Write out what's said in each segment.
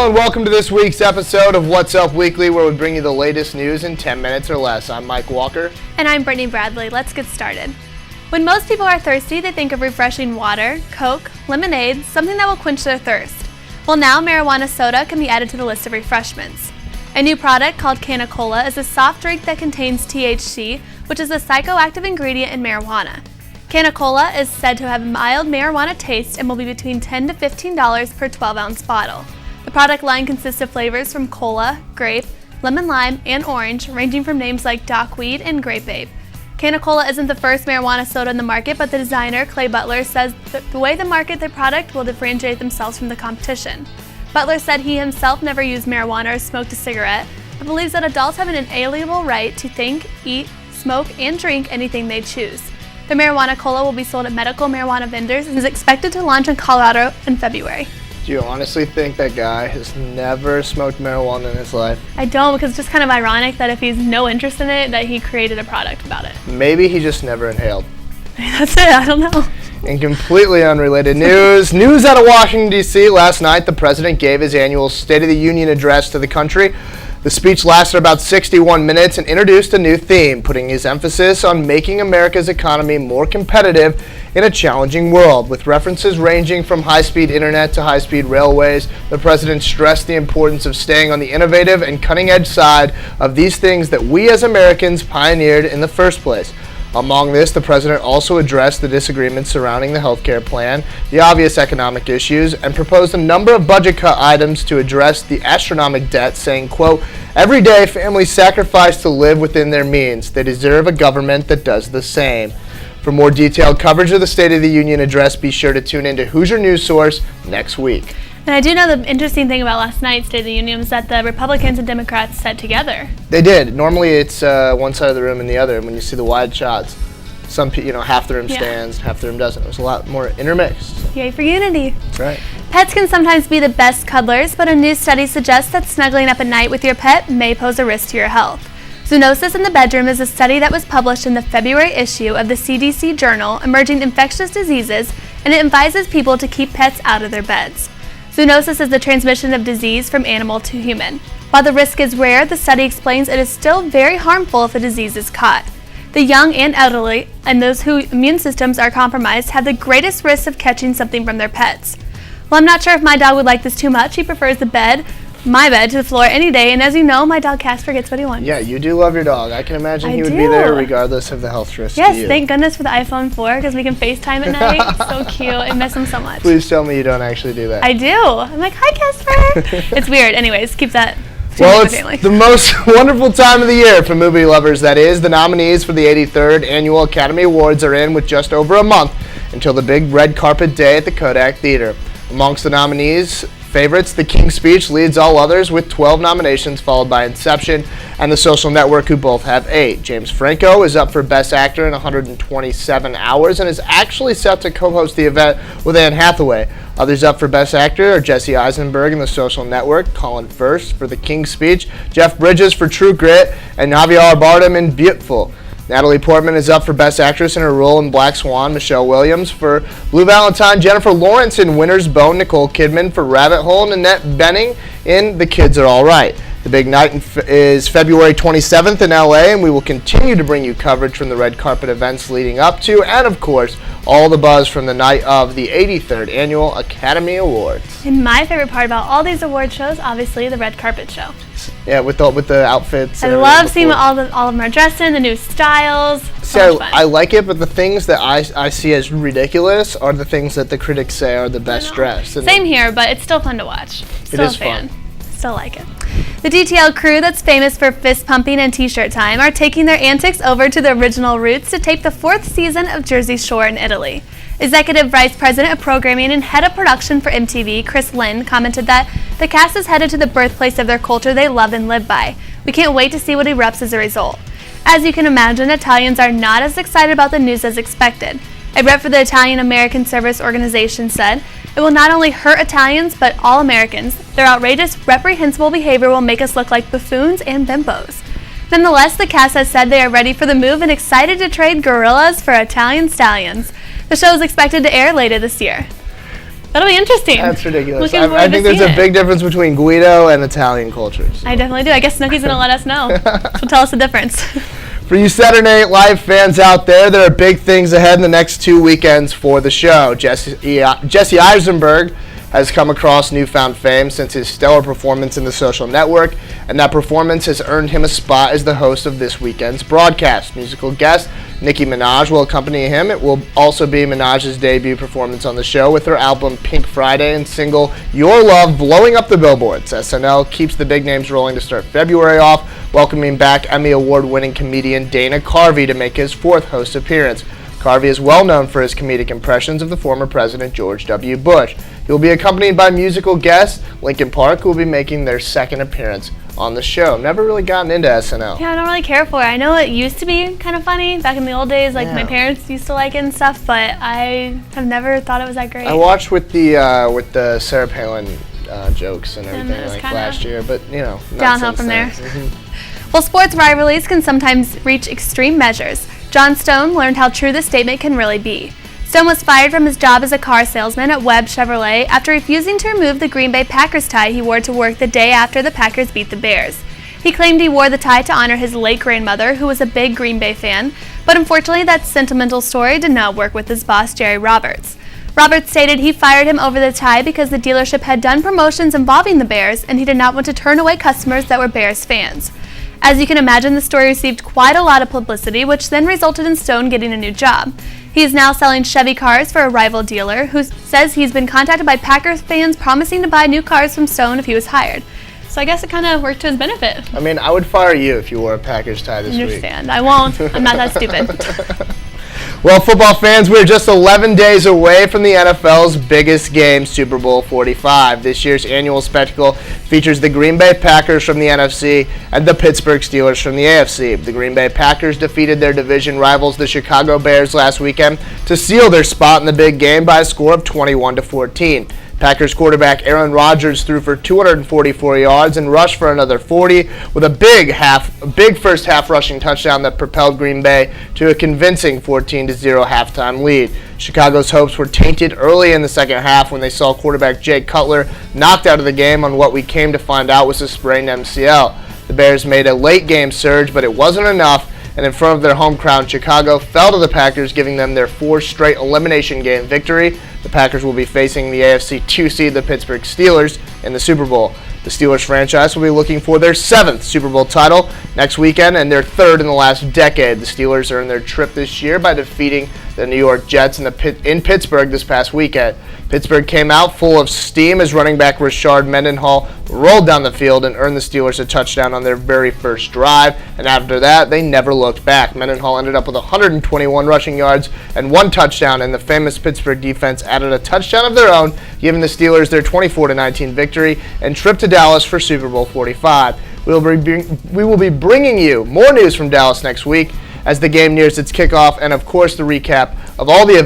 and welcome to this week's episode of What's Up Weekly, where we bring you the latest news in 10 minutes or less. I'm Mike Walker. And I'm Brittany Bradley. Let's get started. When most people are thirsty, they think of refreshing water, Coke, lemonade, something that will quench their thirst. Well, now marijuana soda can be added to the list of refreshments. A new product called Cola is a soft drink that contains THC, which is a psychoactive ingredient in marijuana. Cola is said to have a mild marijuana taste and will be between $10 to $15 per 12-ounce bottle. The product line consists of flavors from cola, grape, lemon lime, and orange, ranging from names like Dockweed and Grape Ape. Cola isn't the first marijuana soda in the market, but the designer, Clay Butler, says that the way they market their product will differentiate themselves from the competition. Butler said he himself never used marijuana or smoked a cigarette, but believes that adults have an inalienable right to think, eat, smoke, and drink anything they choose. The marijuana cola will be sold at medical marijuana vendors and is expected to launch in Colorado in February. Do you honestly think that guy has never smoked marijuana in his life? I don't, because it's just kind of ironic that if he's no interest in it, that he created a product about it. Maybe he just never inhaled. That's it, I don't know. In completely unrelated news out of Washington, D.C. Last night, the president gave his annual State of the Union address to the country. The speech lasted about 61 minutes and introduced a new theme, putting his emphasis on making America's economy more competitive in a challenging world. With references ranging from high-speed internet to high-speed railways, the president stressed the importance of staying on the innovative and cutting-edge side of these things that we as Americans pioneered in the first place. Among this, the president also addressed the disagreements surrounding the health care plan, the obvious economic issues, and proposed a number of budget cut items to address the astronomical debt, saying, quote, "Every day families sacrifice to live within their means. They deserve a government that does the same." For more detailed coverage of the State of the Union address, be sure to tune into Hoosier News Source next week. And I do know the interesting thing about last night's State of the Union was that the Republicans and Democrats sat together. They did. Normally it's one side of the room and the other, and when you see the wide shots, half the room stands, half the room doesn't. It was a lot more intermixed. Yay for unity. That's right. Pets can sometimes be the best cuddlers, but a new study suggests that snuggling up at night with your pet may pose a risk to your health. Zoonosis in the Bedroom is a study that was published in the February issue of the CDC journal Emerging Infectious Diseases, and it advises people to keep pets out of their beds. Zoonosis is the transmission of disease from animal to human. While the risk is rare, the study explains it is still very harmful if a disease is caught. The young and elderly, and those whose immune systems are compromised, have the greatest risk of catching something from their pets. Well, I'm not sure if my dog would like this too much. He prefers my bed, to the floor any day, and as you know, my dog Casper gets what he wants. Yeah, you do love your dog. I can imagine he would be there regardless of the health risk to you. Yes, thank goodness for the iPhone 4, because we can FaceTime at night. So cute. I miss him so much. Please tell me you don't actually do that. I do. I'm like, hi, Casper. It's weird. Anyways, keep that. Well, it's the most wonderful time of the year for movie lovers, that is. The nominees for the 83rd Annual Academy Awards are in with just over a month until the big red carpet day at the Kodak Theater. Amongst the nominees' favorites, The King's Speech leads all others with 12 nominations, followed by Inception and The Social Network, who both have 8. James Franco is up for Best Actor in 127 Hours and is actually set to co-host the event with Anne Hathaway. Others up for Best Actor are Jesse Eisenberg in The Social Network, Colin Firth for The King's Speech, Jeff Bridges for True Grit, and Javier Bardem in Beautiful. Natalie Portman is up for Best Actress in her role in Black Swan, Michelle Williams for Blue Valentine, Jennifer Lawrence in Winter's Bone, Nicole Kidman for Rabbit Hole, and Annette Bening in The Kids Are All Right. The big night is February 27th in LA, and we will continue to bring you coverage from the red carpet events leading up to, and of course, all the buzz from the night of the 83rd Annual Academy Awards. And my favorite part about all these award shows, obviously, the red carpet show. Yeah, with the outfits. I love seeing all of them are dressed in, the new styles. So I like it, but the things that I see as ridiculous are the things that the critics say are the best dressed. Same here, but it's still fun to watch. Still it is a fan. fun. Still like it. The DTL crew, that's famous for fist pumping and t-shirt time, are taking their antics over to the original roots to tape the 4th season of Jersey Shore in Italy. Executive Vice President of Programming and Head of Production for MTV, Chris Lynn, commented that the cast is headed to the birthplace of their culture they love and live by. We can't wait to see what erupts as a result. As you can imagine, Italians are not as excited about the news as expected. A rep for the Italian American Service Organization said, "It will not only hurt Italians, but all Americans. Their outrageous, reprehensible behavior will make us look like buffoons and bimbos." Nonetheless, the cast has said they are ready for the move and excited to trade gorillas for Italian stallions. The show is expected to air later this year. That'll be interesting. That's ridiculous. Looking forward I think to there's seeing a big difference between Guido and Italian cultures. I definitely do. I guess Snooki's going to let us know. She'll tell us the difference. For you Saturday Night Live fans out there are big things ahead in the next 2 weekends for the show. Jesse Eisenberg has come across newfound fame since his stellar performance in The Social Network, and that performance has earned him a spot as the host of this weekend's broadcast. Musical guest Nicki Minaj will accompany him. It will also be Minaj's debut performance on the show, with her album Pink Friday and single Your Love blowing up the billboards. SNL keeps the big names rolling to start February off, welcoming back Emmy Award-winning comedian Dana Carvey to make his 4th host appearance. Carvey is well known for his comedic impressions of the former President George W. Bush. He will be accompanied by musical guest Linkin Park, who will be making their 2nd appearance on the show. Never really gotten into SNL. Yeah, I don't really care for it. I know it used to be kind of funny back in the old days, like my parents used to like it and stuff, but I have never thought it was that great. I watched with the Sarah Palin jokes and everything like last year, but downhill from there. Well, sports rivalries can sometimes reach extreme measures. John Stone learned how true this statement can really be. Stone was fired from his job as a car salesman at Webb Chevrolet after refusing to remove the Green Bay Packers tie he wore to work the day after the Packers beat the Bears. He claimed he wore the tie to honor his late grandmother, who was a big Green Bay fan, but unfortunately that sentimental story did not work with his boss, Jerry Roberts. Roberts stated he fired him over the tie because the dealership had done promotions involving the Bears and he did not want to turn away customers that were Bears fans. As you can imagine, the story received quite a lot of publicity, which then resulted in Stone getting a new job. He is now selling Chevy cars for a rival dealer who says he's been contacted by Packers fans promising to buy new cars from Stone if he was hired. So I guess it kind of worked to his benefit. I mean, I would fire you if you wore a Packers tie this week. I understand. I won't. I'm not that stupid. Well, football fans, we're just 11 days away from the NFL's biggest game, Super Bowl 45. This year's annual spectacle features the Green Bay Packers from the NFC and the Pittsburgh Steelers from the AFC. The Green Bay Packers defeated their division rivals, the Chicago Bears, last weekend to seal their spot in the big game by a score of 21-14. Packers quarterback Aaron Rodgers threw for 244 yards and rushed for another 40 with a big first half rushing touchdown that propelled Green Bay to a convincing 14-0 halftime lead. Chicago's hopes were tainted early in the second half when they saw quarterback Jay Cutler knocked out of the game on what we came to find out was a sprained MCL. The Bears made a late game surge, but it wasn't enough, and in front of their home crowd, Chicago fell to the Packers, giving them their 4th straight elimination game victory. The Packers will be facing the AFC 2 seed, the Pittsburgh Steelers, in the Super Bowl. The Steelers franchise will be looking for their 7th Super Bowl title next weekend and their 3rd in the last decade. The Steelers earned their trip this year by defeating the New York Jets in Pittsburgh this past weekend. Pittsburgh came out full of steam as running back Rashard Mendenhall rolled down the field and earned the Steelers a touchdown on their very first drive, and after that, they never looked back. Mendenhall ended up with 121 rushing yards and 1 touchdown, and the famous Pittsburgh defense added a touchdown of their own, giving the Steelers their 24-19 victory and trip to Dallas for Super Bowl 45. We will be bringing you more news from Dallas next week as the game nears its kickoff, and of course the recap of all the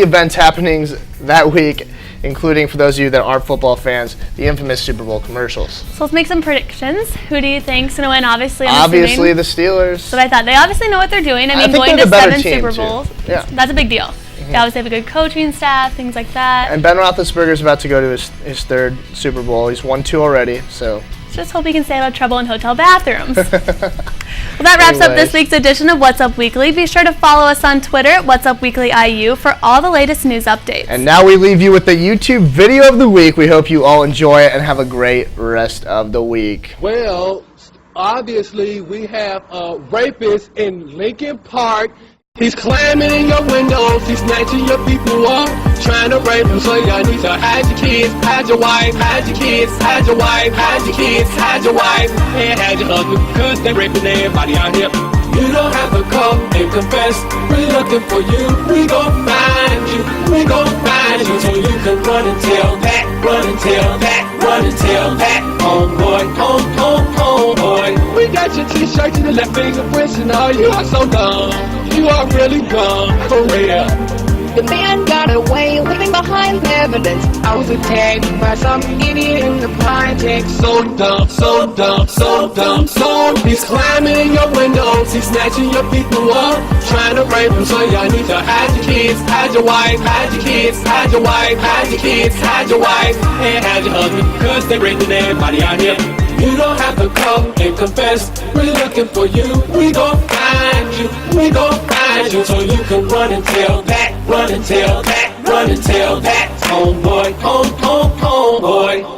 events happenings that week, including, for those of you that aren't football fans, the infamous Super Bowl commercials. So let's make some predictions. Who do you think's going to win? Obviously the Steelers. So I thought they obviously know what they're doing. I mean, going to 7 Super Bowls, that's a big deal. They obviously have a good coaching staff, things like that. And Ben Roethlisberger's about to go to his 3rd Super Bowl. He's won 2 already, so just hope he can stay out of trouble in hotel bathrooms. Well, that wraps up this week's edition of What's Up Weekly. Be sure to follow us on Twitter at What's Up Weekly IU for all the latest news updates. And now we leave you with the YouTube video of the week. We hope you all enjoy it and have a great rest of the week. Well, obviously we have a rapist in Lincoln Park. He's climbing in your windows, he's snatching your people up, trying to rape them. So y'all need to hide your kids, hide your wife, hide your kids, hide your wife, hide your kids, hide your wife, and hide your husband, cause they're raping everybody out here. You don't have to come and confess, we're looking for you, we gon' find you, we gon' find you, so you can run and tell that, run and tell that, run and tell that, homeboy, homeboy. We got your t-shirts and your left fingerprints and all, you are so dumb. You are really gone, for real. The man got away, leaving behind evidence. I was attacked by some idiot in the project. So dumb, so dumb, so dumb, so he's climbing in your windows, windows, he's snatching your people up, trying to rape them. So y'all need to hide your kids, hide your wife, hide your kids, hide your wife, hide your kids, hide your wife, and hide your husband, cause they raping everybody out here. You don't have to come and confess, we're looking for you. We gon' find you, we gon' find you, so you can run and tell that, run and tell that, run and tell that. Homeboy, homeboy.